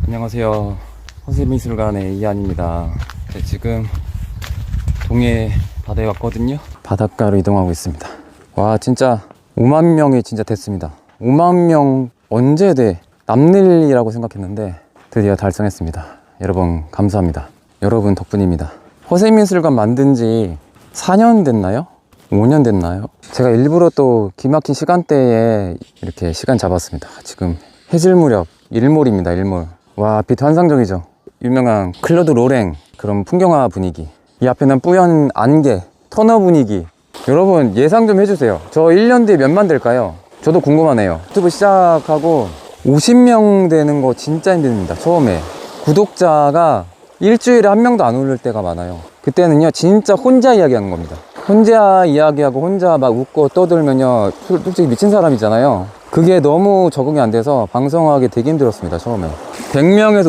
안녕하세요. 허세미술관의 이한입니다. 네, 지금 동해 바다에 왔거든요. 바닷가로 이동하고 있습니다. 와, 진짜 5만 명이 진짜 됐습니다. 5만 명 언제 돼? 남일이라고 생각했는데 드디어 달성했습니다. 여러분 감사합니다. 여러분 덕분입니다. 허세미술관 만든 지 4년 됐나요? 5년 됐나요? 제가 일부러 또 기막힌 시간대에 이렇게 시간 잡았습니다. 지금 해질 무렵 일몰입니다. 일몰. 와, 빛 환상적이죠. 유명한 클로드 로랭 그런 풍경화 분위기, 이 앞에는 뿌연 안개, 터너 분위기. 여러분 예상 좀 해주세요. 저 1년 뒤에 몇만 될까요? 저도 궁금하네요. 유튜브 시작하고 50명 되는 거 진짜 힘듭니다. 처음에 구독자가 일주일에 한 명도 안 오를 때가 많아요. 그때는요 진짜 혼자 이야기하는 겁니다. 혼자 이야기하고 혼자 막 웃고 떠들면요 솔직히 미친 사람이잖아요. 그게 너무 적응이 안 돼서 방송하기 되게 힘들었습니다. 처음에 100명에서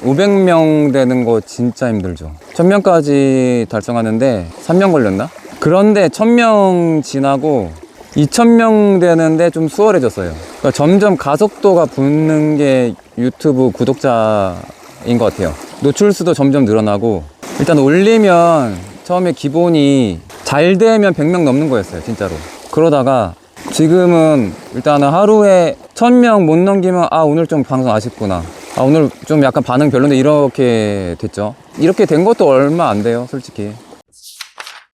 500명 되는 거 진짜 힘들죠. 1000명까지 달성하는데 3년 걸렸나? 그런데 1000명 지나고 2000명 되는데 좀 수월해졌어요. 그러니까 점점 가속도가 붙는 게 유튜브 구독자인 것 같아요. 노출수도 점점 늘어나고, 일단 올리면 처음에 기본이 잘 되면 100명 넘는 거였어요. 진짜로. 그러다가 지금은 일단은 하루에 1000명 못 넘기면 아 오늘 좀 방송 아쉽구나, 아 오늘 좀 약간 반응 별론데, 이렇게 됐죠. 이렇게 된 것도 얼마 안 돼요 솔직히.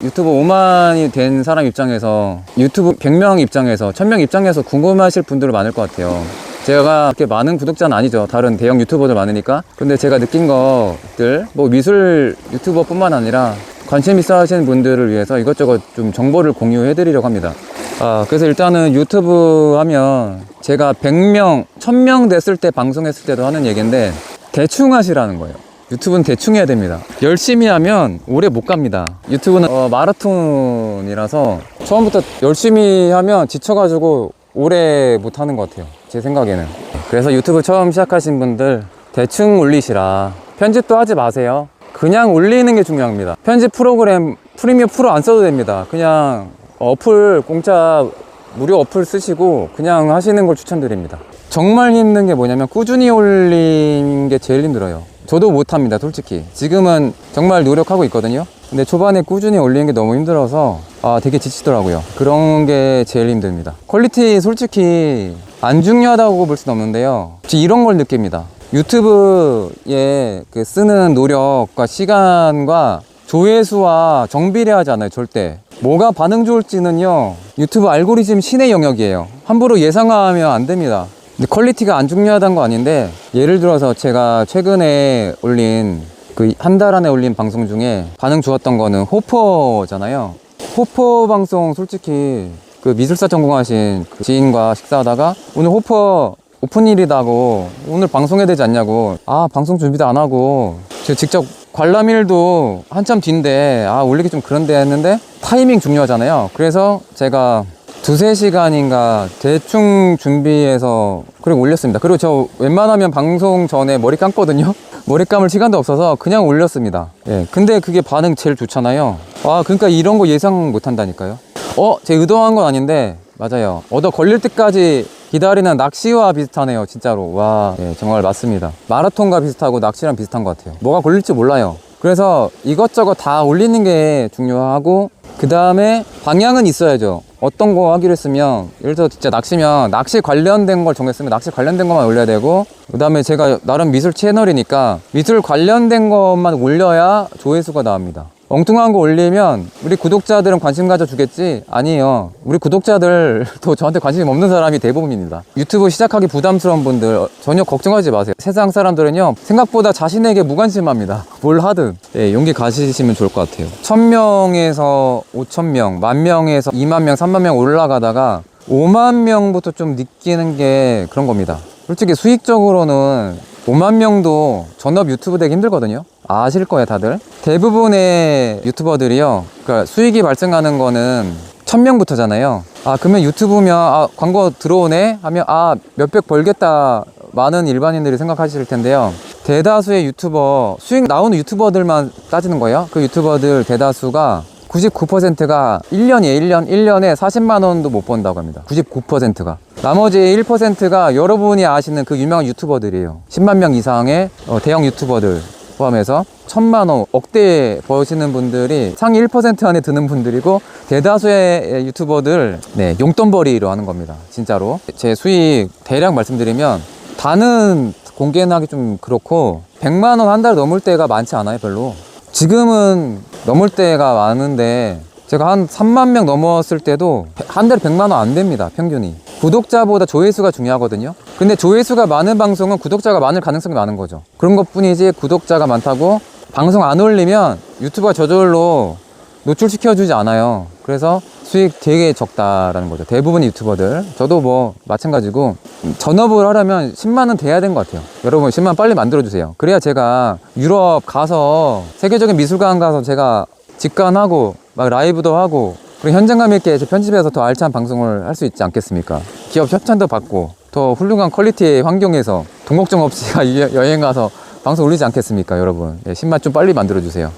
유튜브 5만이 된 사람 입장에서, 유튜브 100명 입장에서, 1000명 입장에서 궁금하실 분들은 많을 것 같아요. 제가 그렇게 많은 구독자는 아니죠. 다른 대형 유튜버들 많으니까. 근데 제가 느낀 것들, 뭐 미술 유튜버 뿐만 아니라 관심 있어 하시는 분들을 위해서 이것저것 좀 정보를 공유해 드리려고 합니다. 그래서 일단은 유튜브 하면 제가 100명, 1000명 됐을 때 방송했을 때도 하는 얘기인데, 대충 하시라는 거예요. 유튜브는 대충 해야 됩니다. 열심히 하면 오래 못 갑니다. 유튜브는 마라톤이라서 처음부터 열심히 하면 지쳐가지고 오래 못 하는 것 같아요. 제 생각에는. 그래서 유튜브 처음 시작하신 분들 대충 올리시라. 편집도 하지 마세요. 그냥 올리는 게 중요합니다. 편집 프로그램 프리미어 프로 안 써도 됩니다. 그냥 어플, 공짜 무료 어플 쓰시고 그냥 하시는 걸 추천드립니다. 정말 힘든 게 뭐냐면 꾸준히 올리는 게 제일 힘들어요. 저도 못합니다 솔직히. 지금은 정말 노력하고 있거든요. 근데 초반에 꾸준히 올리는 게 너무 힘들어서 되게 지치더라고요. 그런 게 제일 힘듭니다. 퀄리티 솔직히 안 중요하다고 볼 수는 없는데요, 이런 걸 느낍니다. 유튜브에 그 쓰는 노력과 시간과 조회수와 정비례하지 않아요. 절대. 뭐가 반응 좋을지는요 유튜브 알고리즘 신의 영역이에요. 함부로 예상하면 안 됩니다. 근데 퀄리티가 안 중요하다는 거 아닌데, 예를 들어서 제가 최근에 올린 그 한 달 안에 올린 방송 중에 반응 좋았던 거는 호퍼잖아요. 호퍼 방송 솔직히 그 미술사 전공하신 그 지인과 식사하다가 오늘 호퍼 오픈일이다고 오늘 방송해야 되지 않냐고, 방송 준비도 안 하고 제가 직접 관람일도 한참 뒤인데 올리기 좀 그런데 했는데, 타이밍 중요하잖아요. 그래서 제가 2~3시간인가 대충 준비해서 그리고 올렸습니다. 그리고 저 웬만하면 방송 전에 머리 감거든요. 머리 감을 시간도 없어서 그냥 올렸습니다. 예, 근데 그게 반응 제일 좋잖아요. 그러니까 이런 거 예상 못 한다니까요. 제가 의도한 건 아닌데 맞아요. 얻어 걸릴 때까지 기다리는 낚시와 비슷하네요 진짜로. 예, 정말 맞습니다. 마라톤과 비슷하고 낚시랑 비슷한 것 같아요. 뭐가 걸릴지 몰라요. 그래서 이것저것 다 올리는 게 중요하고, 그 다음에 방향은 있어야죠. 어떤 거 하기로 했으면, 예를 들어 진짜 낚시면 낚시 관련된 걸 정했으면 낚시 관련된 것만 올려야 되고, 그 다음에 제가 나름 미술 채널이니까 미술 관련된 것만 올려야 조회수가 나옵니다. 엉뚱한 거 올리면 우리 구독자들은 관심 가져주겠지? 아니에요. 우리 구독자들도 저한테 관심 없는 사람이 대부분입니다. 유튜브 시작하기 부담스러운 분들 전혀 걱정하지 마세요. 세상 사람들은요 생각보다 자신에게 무관심합니다. 뭘 하든. 용기 가지시면 좋을 것 같아요. 1000명에서 5000명, 10,000명에서 20,000명, 30,000명 올라가다가 50,000명부터 좀 느끼는 게 그런 겁니다. 솔직히 수익적으로는 50,000명도 전업 유튜브 되기 힘들거든요. 아실 거예요 다들. 대부분의 유튜버들이요, 그러니까 수익이 발생하는 거는 1000명부터잖아요. 그러면 유튜브면 광고 들어오네 하면 몇백 벌겠다, 많은 일반인들이 생각하실 텐데요, 대다수의 유튜버, 수익 나오는 유튜버들만 따지는 거예요. 그 유튜버들 대다수가 99%가 1년이에요. 1년에 40만 원도 못 번다고 합니다. 99%가. 나머지 1%가 여러분이 아시는 그 유명한 유튜버들이에요. 10만 명 이상의 대형 유튜버들 포함해서 1000만 원, 억대 버시는 분들이 상위 1% 안에 드는 분들이고, 대다수의 유튜버들 용돈벌이로 하는 겁니다. 진짜로. 제 수익 대략 말씀드리면, 다는 공개는 하기 좀 그렇고 100만 원 한 달 넘을 때가 많지 않아요. 별로. 지금은 넘을 때가 많은데, 제가 한 3만 명 넘었을 때도 한 달에 100만 원 안 됩니다. 평균이. 구독자보다 조회수가 중요하거든요. 근데 조회수가 많은 방송은 구독자가 많을 가능성이 많은 거죠. 그런 것 뿐이지, 구독자가 많다고 방송 안 올리면 유튜브가 저절로 노출시켜주지 않아요. 그래서 수익 되게 적다라는 거죠. 대부분의 유튜버들. 저도 뭐 마찬가지고, 전업을 하려면 10만 원 돼야 되는 것 같아요. 여러분 10만 원 빨리 만들어주세요. 그래야 제가 유럽 가서, 세계적인 미술관 가서 제가 직관하고 막 라이브도 하고, 그리고 현장감 있게 편집해서 더 알찬 방송을 할 수 있지 않겠습니까? 기업 협찬도 받고 더 훌륭한 퀄리티의 환경에서 돈 걱정 없이 여행 가서 방송 올리지 않겠습니까? 여러분 10만 좀 빨리 만들어주세요.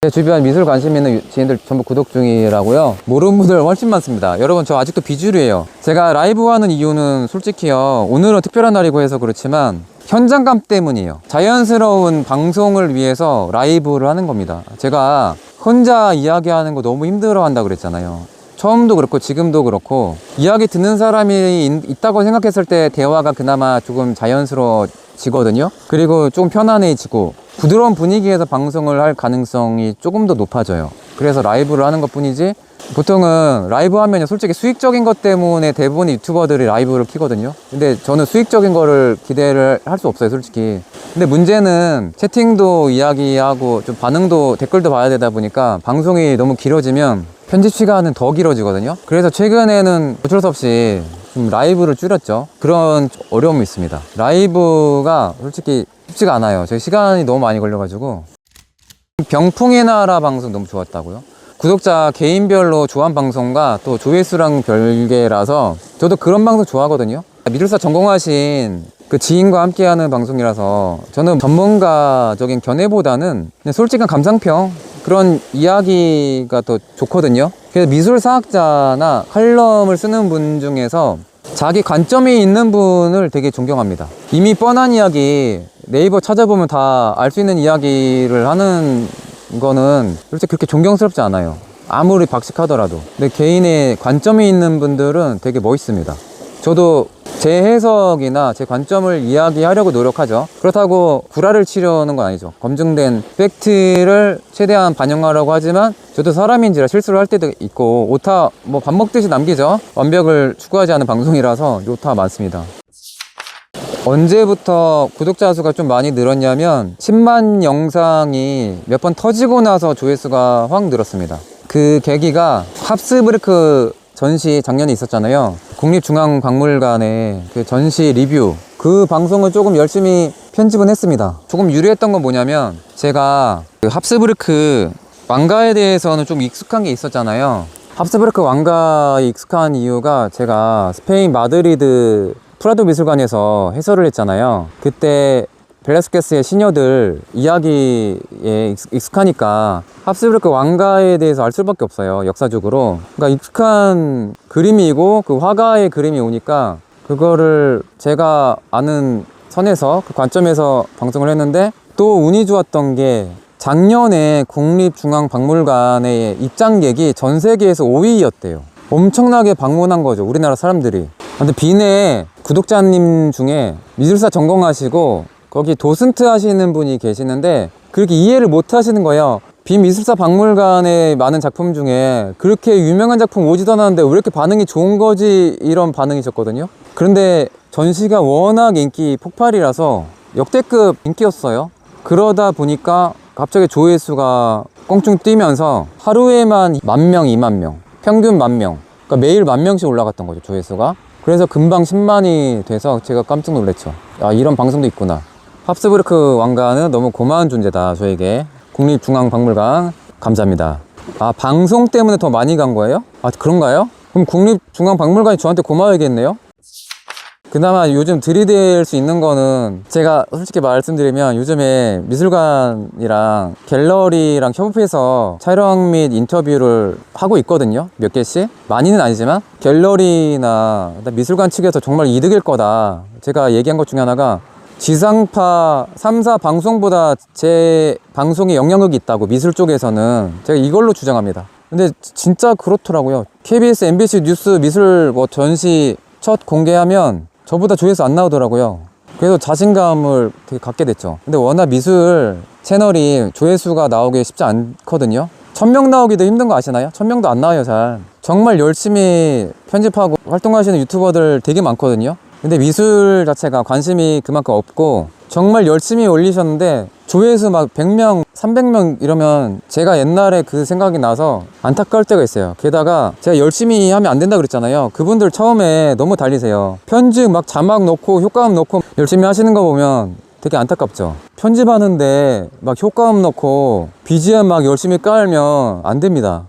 제 주변 미술 관심 있는 지인들 전부 구독 중이라고요. 모르는 분들 훨씬 많습니다. 여러분 저 아직도 비주류예요. 제가 라이브 하는 이유는 솔직히요, 오늘은 특별한 날이고 해서 그렇지만 현장감 때문이에요. 자연스러운 방송을 위해서 라이브를 하는 겁니다. 제가 혼자 이야기하는 거 너무 힘들어 한다 그랬잖아요. 처음도 그렇고 지금도 그렇고, 이야기 듣는 사람이 있다고 생각했을 때 대화가 그나마 조금 자연스러워지거든요. 그리고 조금 편안해지고 부드러운 분위기에서 방송을 할 가능성이 조금 더 높아져요. 그래서 라이브를 하는 것 뿐이지, 보통은 라이브 하면 솔직히 수익적인 것 때문에 대부분의 유튜버들이 라이브를 키거든요. 근데 저는 수익적인 거를 기대를 할 수 없어요, 솔직히. 근데 문제는 채팅도 이야기하고 좀 반응도, 댓글도 봐야 되다 보니까 방송이 너무 길어지면 편집 시간은 더 길어지거든요. 그래서 최근에는 어쩔 수 없이 좀 라이브를 줄였죠. 그런 어려움이 있습니다. 라이브가 솔직히 쉽지가 않아요. 저희 시간이 너무 많이 걸려가지고. 병풍의 나라 방송 너무 좋았다고요? 구독자 개인별로 좋아하는 방송과 또 조회수랑 별개라서 저도 그런 방송 좋아하거든요. 미술사 전공하신 그 지인과 함께하는 방송이라서 저는 전문가적인 견해보다는 그냥 솔직한 감상평, 그런 이야기가 더 좋거든요. 그래서 미술사학자나 칼럼을 쓰는 분 중에서 자기 관점이 있는 분을 되게 존경합니다. 이미 뻔한 이야기 네이버 찾아보면 다 알 수 있는 이야기를 하는 거는 솔직히 그렇게 존경스럽지 않아요. 아무리 박식하더라도. 근데 개인의 관점이 있는 분들은 되게 멋있습니다. 저도 제 해석이나 제 관점을 이야기하려고 노력하죠. 그렇다고 구라를 치려는 건 아니죠. 검증된 팩트를 최대한 반영하려고 하지만 저도 사람인지라 실수를 할 때도 있고, 오타 뭐 밥 먹듯이 남기죠. 완벽을 추구하지 않은 방송이라서 오타 많습니다. 언제부터 구독자 수가 좀 많이 늘었냐면 10만 영상이 몇 번 터지고 나서 조회수가 확 늘었습니다. 그 계기가 합스부르크 전시 작년에 있었잖아요. 국립중앙박물관의 그 전시 리뷰, 그 방송을 조금 열심히 편집은 했습니다. 조금 유리했던 건 뭐냐면, 제가 그 합스부르크 왕가에 대해서는 좀 익숙한 게 있었잖아요. 합스부르크 왕가에 익숙한 이유가, 제가 스페인 마드리드 프라도 미술관에서 해설을 했잖아요. 그때 벨라스케스의 시녀들 이야기에 익숙하니까 합스부르크 왕가에 대해서 알 수밖에 없어요, 역사적으로. 그러니까 익숙한 그림이고 그 화가의 그림이 오니까 그거를 제가 아는 선에서, 그 관점에서 방송을 했는데, 또 운이 좋았던 게 작년에 국립중앙박물관의 입장객이 전 세계에서 5위였대요. 엄청나게 방문한 거죠, 우리나라 사람들이. 근데 비내 구독자님 중에 미술사 전공하시고 거기 도슨트 하시는 분이 계시는데 그렇게 이해를 못 하시는 거예요. 비미술사 박물관의 많은 작품 중에 그렇게 유명한 작품 오지도 않았는데 왜 이렇게 반응이 좋은 거지, 이런 반응이셨거든요. 그런데 전시가 워낙 인기 폭발이라서 역대급 인기였어요. 그러다 보니까 갑자기 조회수가 껑충 뛰면서 하루에만 10,000명, 20,000명, 평균 10,000명, 그러니까 매일 10,000명씩 올라갔던 거죠, 조회수가. 그래서 금방 10만이 돼서 제가 깜짝 놀랐죠. 아, 이런 방송도 있구나. 합스부르크 왕가는 너무 고마운 존재다, 저에게. 국립중앙박물관 감사합니다. 아, 방송 때문에 더 많이 간 거예요? 아, 그런가요? 그럼 국립중앙박물관이 저한테 고마워야겠네요. 그나마 요즘 들이댈 수 있는 거는 제가 솔직히 말씀드리면 요즘에 미술관이랑 갤러리랑 협업해서 촬영 및 인터뷰를 하고 있거든요. 몇 개씩. 많이는 아니지만 갤러리나 미술관 측에서 정말 이득일 거다. 제가 얘기한 것 중에 하나가 지상파 3사 방송보다 제 방송에 영향력이 있다고, 미술 쪽에서는. 제가 이걸로 주장합니다. 근데 진짜 그렇더라고요. KBS, MBC 뉴스 미술 뭐 전시 첫 공개하면 저보다 조회수 안 나오더라고요. 그래서 자신감을 되게 갖게 됐죠. 근데 워낙 미술 채널이 조회수가 나오기 쉽지 않거든요. 1000명 나오기도 힘든 거 아시나요? 1000명도 안 나와요, 잘. 정말 열심히 편집하고 활동하시는 유튜버들 되게 많거든요. 근데 미술 자체가 관심이 그만큼 없고 정말 열심히 올리셨는데 조회수 막 100명, 300명 이러면 제가 옛날에 그 생각이 나서 안타까울 때가 있어요. 게다가 제가 열심히 하면 안 된다 그랬잖아요. 그분들 처음에 너무 달리세요. 편집 막 자막 넣고 효과음 넣고 열심히 하시는 거 보면 되게 안타깝죠. 편집하는데 막 효과음 넣고 BGM 막 열심히 깔면 안 됩니다.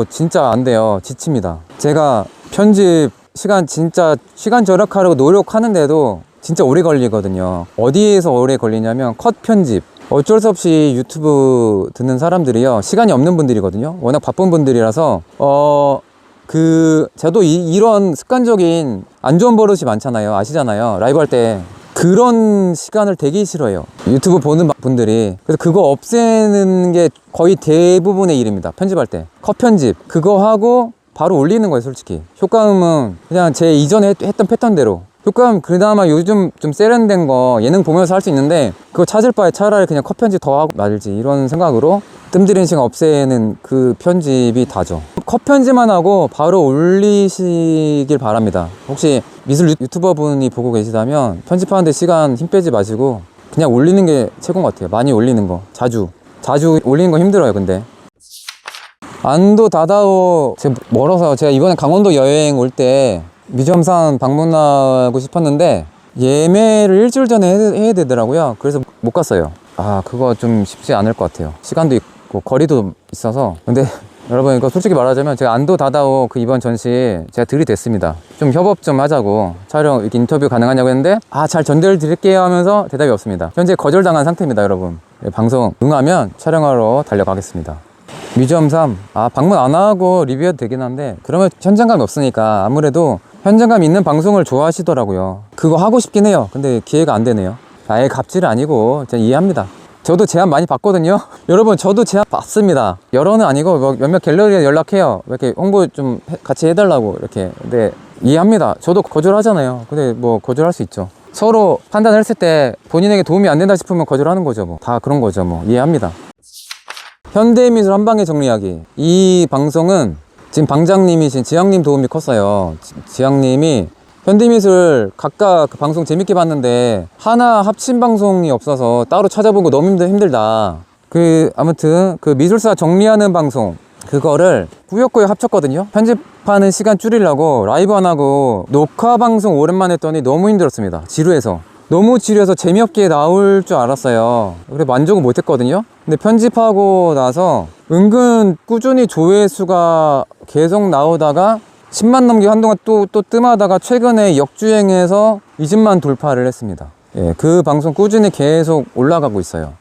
진짜 안 돼요. 지칩니다. 제가 편집 진짜 시간 절약하려고 노력하는데도 진짜 오래 걸리거든요. 어디에서 오래 걸리냐면 컷 편집. 어쩔 수 없이 유튜브 듣는 사람들이요, 시간이 없는 분들이거든요. 워낙 바쁜 분들이라서 저도 이런 습관적인 안 좋은 버릇이 많잖아요. 아시잖아요. 라이브 할 때 그런 시간을 되게 싫어해요, 유튜브 보는 분들이. 그래서 그거 없애는 게 거의 대부분의 일입니다. 편집할 때 컷 편집 그거 하고 바로 올리는 거예요. 솔직히 효과음은 그냥 제 이전에 했던 패턴대로, 효과음 그나마 요즘 좀 세련된 거 예능 보면서 할 수 있는데 그거 찾을 바에 차라리 그냥 컷 편집 더 하고 말지, 이런 생각으로 뜸들이는 시간 없애는 그 편집이 다죠. 컷 편집만 하고 바로 올리시길 바랍니다. 혹시 미술 유튜버 분이 보고 계시다면 편집하는데 시간 힘 빼지 마시고 그냥 올리는 게 최고인 것 같아요. 많이 올리는 거, 자주 올리는 거 힘들어요. 근데 안도 다다오, 제가 멀어서 제가 이번에 강원도 여행 올 때 미점산 방문하고 싶었는데 예매를 일주일 전에 해야 되더라고요. 그래서 못 갔어요. 그거 좀 쉽지 않을 것 같아요. 시간도 있고 거리도 있어서. 근데 여러분, 이거 솔직히 말하자면 제가 안도 다다오 그 이번 전시 제가 들이댔습니다. 좀 협업 좀 하자고, 촬영 이렇게 인터뷰 가능하냐고 했는데 잘 전달 드릴게요 하면서 대답이 없습니다. 현재 거절당한 상태입니다. 여러분, 방송 응하면 촬영하러 달려가겠습니다. 뮤지엄 3 방문 안 하고 리뷰해도 되긴 한데 그러면 현장감이 없으니까 아무래도 현장감 있는 방송을 좋아하시더라고요. 그거 하고 싶긴 해요. 근데 기회가 안 되네요. 아예 갑질 아니고 제가 이해합니다. 저도 제안 많이 받거든요. 여러분, 저도 제안 받습니다. 여러는 아니고 뭐 몇몇 갤러리에 연락해요. 이렇게 홍보 좀 같이 해달라고 이렇게. 근데 이해합니다. 저도 거절하잖아요. 근데 뭐 거절할 수 있죠. 서로 판단했을 때 본인에게 도움이 안 된다 싶으면 거절하는 거죠. 뭐 다 그런 거죠. 뭐 이해합니다. 현대미술 한방에 정리하기, 이 방송은 지금 방장님이신 지향님 도움이 컸어요. 지향님이 현대미술 각각 그 방송 재밌게 봤는데 하나 합친 방송이 없어서 따로 찾아본 거 너무 힘들다. 아무튼 그 미술사 정리하는 방송, 그거를 꾸역꾸역 합쳤거든요. 편집하는 시간 줄이려고 라이브 안 하고 녹화 방송 오랜만에 했더니 너무 힘들었습니다. 너무 지루해서 재미없게 나올 줄 알았어요. 그래 만족은 못했거든요. 근데 편집하고 나서 은근 꾸준히 조회수가 계속 나오다가 10만 넘게 한동안 또 뜸하다가 최근에 역주행해서 20만 돌파를 했습니다. 그 방송 꾸준히 계속 올라가고 있어요.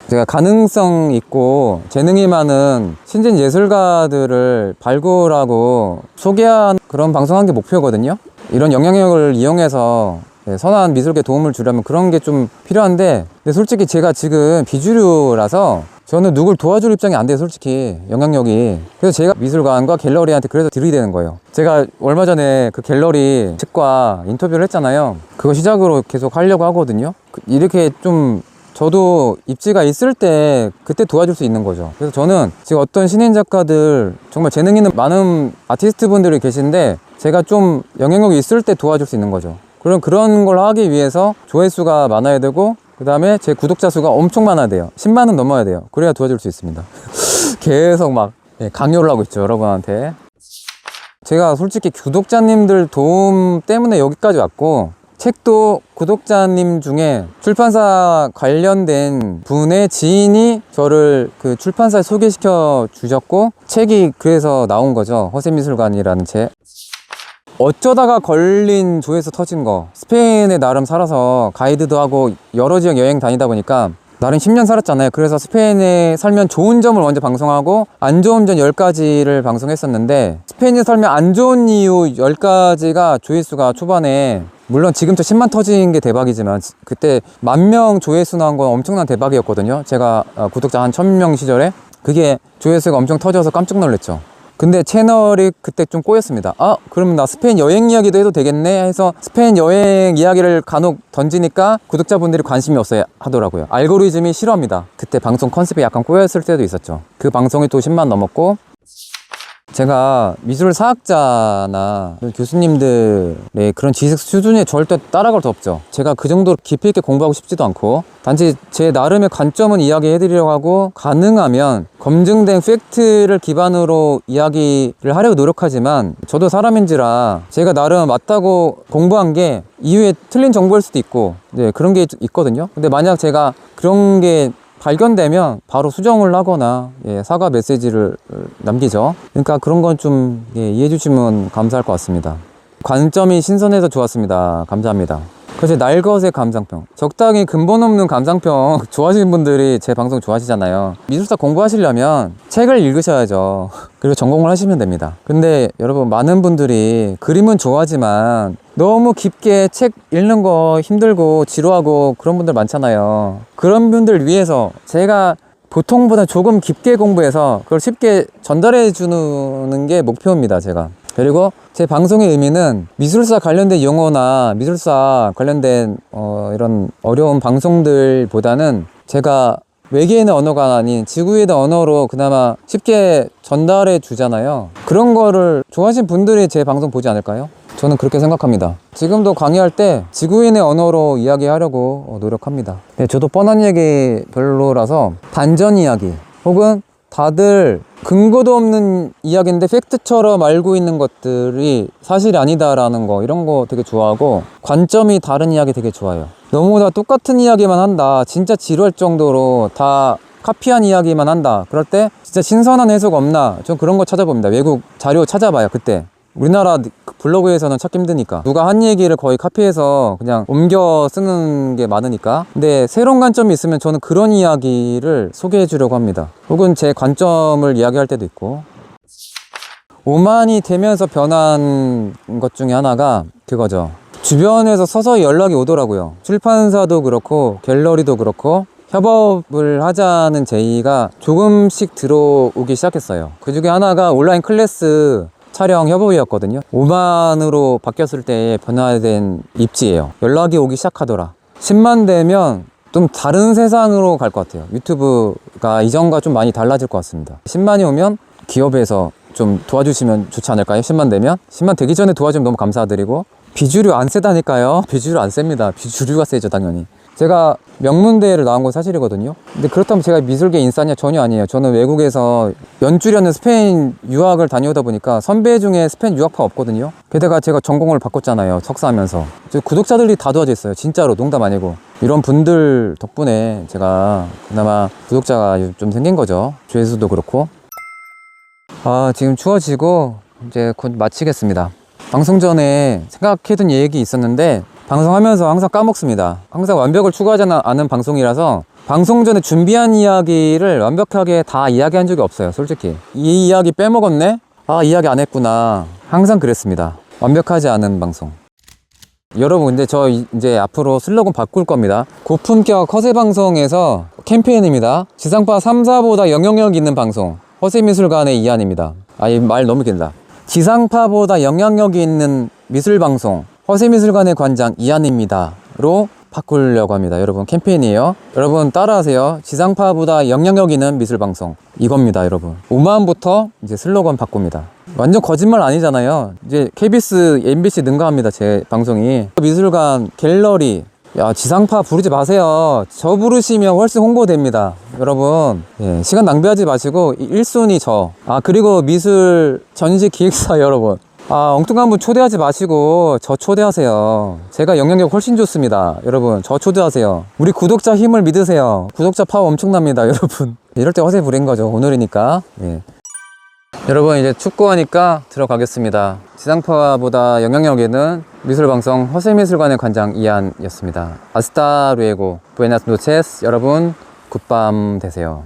제가 가능성 있고 재능이 많은 신진 예술가들을 발굴하고 소개한 그런 방송한 게 목표거든요. 이런 영향력을 이용해서 선한 미술계 도움을 주려면 그런 게 좀 필요한데, 근데 솔직히 제가 지금 비주류라서 저는 누굴 도와줄 입장이 안 돼요. 솔직히 영향력이. 그래서 제가 미술관과 갤러리한테 그래서 들이대는 거예요. 제가 얼마 전에 그 갤러리 측과 인터뷰를 했잖아요. 그거 시작으로 계속 하려고 하거든요. 이렇게 좀 저도 입지가 있을 때 그때 도와줄 수 있는 거죠. 그래서 저는 지금 어떤 신인 작가들, 정말 재능 있는 많은 아티스트 분들이 계신데 제가 좀 영향력이 있을 때 도와줄 수 있는 거죠. 그런 걸 하기 위해서 조회수가 많아야 되고, 그 다음에 제 구독자 수가 엄청 많아야 돼요. 10만은 넘어야 돼요. 그래야 도와줄 수 있습니다. 계속 막 강요를 하고 있죠, 여러분한테. 제가 솔직히 구독자님들 도움 때문에 여기까지 왔고, 책도 구독자님 중에 출판사 관련된 분의 지인이 저를 그 출판사에 소개시켜 주셨고, 책이 그래서 나온 거죠. 허세미술관이라는 책. 어쩌다가 걸린 조회수 터진 거. 스페인에 나름 살아서 가이드도 하고 여러 지역 여행 다니다 보니까 나름 10년 살았잖아요. 그래서 스페인에 살면 좋은 점을 먼저 방송하고 안 좋은 점 10가지를 방송했었는데, 스페인에 살면 안 좋은 이유 10가지가 조회수가 초반에, 물론 지금부터 10만 터진 게 대박이지만 그때 10,000명 조회수 나온 건 엄청난 대박이었거든요. 제가 구독자 한 1,000명 시절에 그게 조회수가 엄청 터져서 깜짝 놀랐죠. 근데 채널이 그때 좀 꼬였습니다. 그러면 나 스페인 여행 이야기도 해도 되겠네 해서 스페인 여행 이야기를 간혹 던지니까 구독자분들이 관심이 없어야 하더라고요. 알고리즘이 싫어합니다. 그때 방송 컨셉이 약간 꼬였을 때도 있었죠. 그 방송이 또 10만 넘었고, 제가 미술 사학자나 교수님들의 그런 지식 수준에 절대 따라갈 수 없죠. 제가 그 정도로 깊이 있게 공부하고 싶지도 않고, 단지 제 나름의 관점은 이야기해 드리려고 하고, 가능하면 검증된 팩트를 기반으로 이야기를 하려고 노력하지만, 저도 사람인지라 제가 나름 맞다고 공부한 게 이후에 틀린 정보일 수도 있고, 네, 그런 게 있거든요. 근데 만약 제가 그런 게 발견되면 바로 수정을 하거나 사과 메시지를 남기죠. 그러니까 그런 건 좀 이해해 주시면 감사할 것 같습니다. 관점이 신선해서 좋았습니다. 감사합니다. 그래서 날것의 감상평, 적당히 근본 없는 감상평 좋아하시는 분들이 제 방송 좋아하시잖아요. 미술사 공부하시려면 책을 읽으셔야죠. 그리고 전공을 하시면 됩니다. 근데 여러분, 많은 분들이 그림은 좋아하지만 너무 깊게 책 읽는 거 힘들고 지루하고 그런 분들 많잖아요. 그런 분들 위해서 제가 보통보다 조금 깊게 공부해서 그걸 쉽게 전달해 주는 게 목표입니다, 제가. 그리고 제 방송의 의미는 미술사 관련된 용어나 미술사 관련된 이런 어려운 방송들보다는 제가 외계인의 언어가 아닌 지구인의 언어로 그나마 쉽게 전달해 주잖아요. 그런 거를 좋아하시는 분들이 제 방송 보지 않을까요? 저는 그렇게 생각합니다. 지금도 강의할 때 지구인의 언어로 이야기하려고 노력합니다. 네, 저도 뻔한 얘기 별로라서 반전 이야기, 혹은 다들 근거도 없는 이야기인데 팩트처럼 알고 있는 것들이 사실이 아니다라는 거, 이런 거 되게 좋아하고, 관점이 다른 이야기 되게 좋아해요. 너무 다 똑같은 이야기만 한다, 진짜 지루할 정도로 다 카피한 이야기만 한다, 그럴 때 진짜 신선한 해석 없나, 전 그런 거 찾아봅니다. 외국 자료 찾아봐요. 그때 우리나라 블로그에서는 찾기 힘드니까, 누가 한 얘기를 거의 카피해서 그냥 옮겨 쓰는 게 많으니까. 근데 새로운 관점이 있으면 저는 그런 이야기를 소개해 주려고 합니다. 혹은 제 관점을 이야기할 때도 있고. 오만이 되면서 변한 것 중에 하나가 그거죠. 주변에서 서서히 연락이 오더라고요. 출판사도 그렇고 갤러리도 그렇고 협업을 하자는 제의가 조금씩 들어오기 시작했어요. 그 중에 하나가 온라인 클래스 촬영 협업이었거든요. 5만으로 바뀌었을 때 변화된 입지예요. 연락이 오기 시작하더라. 10만 되면 좀 다른 세상으로 갈 것 같아요. 유튜브가 이전과 좀 많이 달라질 것 같습니다. 10만이 오면 기업에서 좀 도와주시면 좋지 않을까요? 10만 되면? 10만 되기 전에 도와주면 너무 감사드리고. 비주류 안 세다니까요. 비주류 안 셉니다. 비주류가 세죠, 당연히. 제가 명문대를 나온 건 사실이거든요. 근데 그렇다면 제가 미술계 인싸냐? 전혀 아니에요. 저는 외국에서 연주려는 스페인 유학을 다녀오다 보니까 선배 중에 스페인 유학파 없거든요. 게다가 제가 전공을 바꿨잖아요, 석사하면서. 구독자들이 다 도와줬어요, 진짜로. 농담 아니고. 이런 분들 덕분에 제가 그나마 구독자가 좀 생긴 거죠. 조회수도 그렇고. 지금 추워지고 이제 곧 마치겠습니다. 방송 전에 생각해둔 얘기 있었는데 방송하면서 항상 까먹습니다. 항상 완벽을 추구하지 않은 방송이라서 방송 전에 준비한 이야기를 완벽하게 다 이야기한 적이 없어요, 솔직히. 이 이야기 빼먹었네? 이야기 안 했구나. 항상 그랬습니다. 완벽하지 않은 방송. 여러분, 근데 저 이제 앞으로 슬로건 바꿀 겁니다. 고품격 허세 방송에서 캠페인입니다. 지상파 3, 4보다 영향력 있는 방송, 허세미술관의 이한입니다. 이 말 너무 길다. 지상파보다 영향력이 있는 미술방송, 허세미술관의 관장 이한입니다로 바꾸려고 합니다. 여러분, 캠페인이에요. 여러분 따라하세요. 지상파보다 영향력 있는 미술방송, 이겁니다. 여러분, 5만부터 이제 슬로건 바꿉니다. 완전 거짓말 아니잖아요. 이제 KBS, MBC 능가합니다, 제 방송이. 미술관, 갤러리, 지상파 부르지 마세요. 저 부르시면 훨씬 홍보됩니다. 여러분, 시간 낭비하지 마시고 1순위 저. 그리고 미술 전시 기획사 여러분, 엉뚱한 분 초대하지 마시고 저 초대하세요. 제가 영향력 훨씬 좋습니다. 여러분, 저 초대하세요. 우리 구독자 힘을 믿으세요. 구독자 파워 엄청납니다, 여러분. 이럴 때 허세 부린 거죠. 오늘이니까. 여러분 이제 축구하니까 들어가겠습니다. 지상파보다 영향력 있는 미술방송 허세미술관의 관장 이한이었습니다. 아스타 루에고 부에나스 노체스. 여러분 굿밤 되세요.